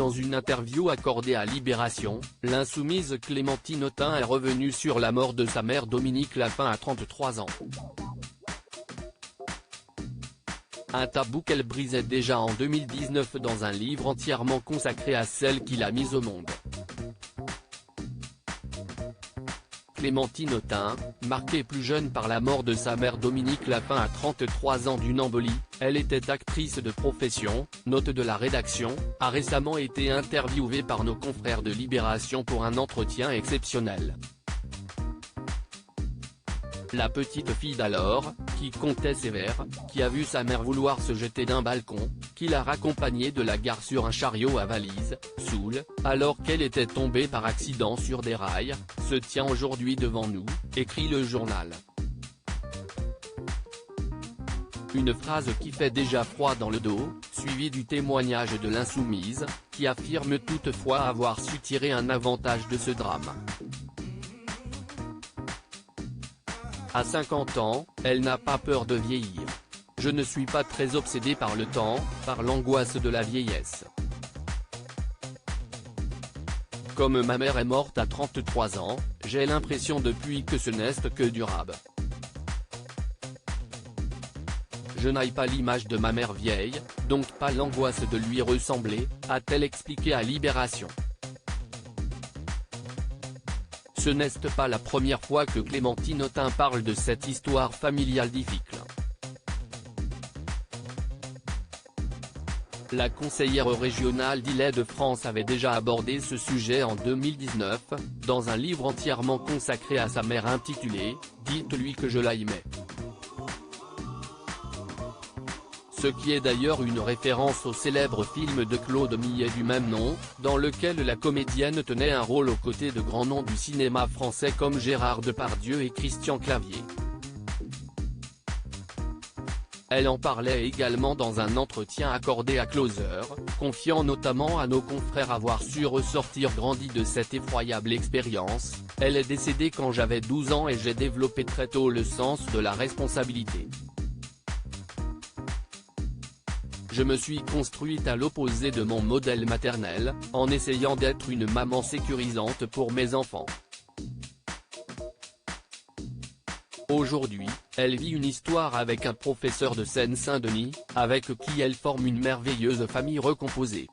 Dans une interview accordée à Libération, l'insoumise Clémentine Autain est revenue sur la mort de sa mère Dominique Lapin à 33 ans. Un tabou qu'elle brisait déjà en 2019 dans un livre entièrement consacré à celle qui l'a mise au monde. Clémentine Autain, marquée plus jeune par la mort de sa mère Dominique Lapin à 33 ans d'une embolie, elle était actrice de profession, note de la rédaction, a récemment été interviewée par nos confrères de Libération pour un entretien exceptionnel. La petite fille d'alors, qui comptait sévère, qui a vu sa mère vouloir se jeter d'un balcon, qui l'a raccompagnée de la gare sur un chariot à valise, saoule, alors qu'elle était tombée par accident sur des rails, se tient aujourd'hui devant nous, écrit le journal. Une phrase qui fait déjà froid dans le dos, suivie du témoignage de l'insoumise, qui affirme toutefois avoir su tirer un avantage de ce drame. À 50 ans, elle n'a pas peur de vieillir. Je ne suis pas très obsédée par le temps, par l'angoisse de la vieillesse. Comme ma mère est morte à 33 ans, j'ai l'impression depuis que ce n'est que du rab. Je n'aille pas l'image de ma mère vieille, donc pas l'angoisse de lui ressembler, a-t-elle expliqué à Libération. Ce n'est pas la première fois que Clémentine Autain parle de cette histoire familiale difficile. La conseillère régionale d'Île-de-France avait déjà abordé ce sujet en 2019, dans un livre entièrement consacré à sa mère intitulé « Dites-lui que je l'aimais ». Ce qui est d'ailleurs une référence au célèbre film de Claude Millet du même nom, dans lequel la comédienne tenait un rôle aux côtés de grands noms du cinéma français comme Gérard Depardieu et Christian Clavier. Elle en parlait également dans un entretien accordé à Closer, confiant notamment à nos confrères avoir su ressortir grandi de cette effroyable expérience. Elle est décédée quand j'avais 12 ans et j'ai développé très tôt le sens de la responsabilité. Je me suis construite à l'opposé de mon modèle maternel, en essayant d'être une maman sécurisante pour mes enfants. Aujourd'hui, elle vit une histoire avec un professeur de Seine-Saint-Denis, avec qui elle forme une merveilleuse famille recomposée.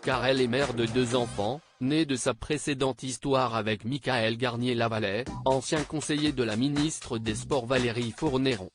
Car elle est mère de 2 enfants, nés de sa précédente histoire avec Michaël Garnier-Lavalais, ancien conseiller de la ministre des Sports Valérie Fournéron.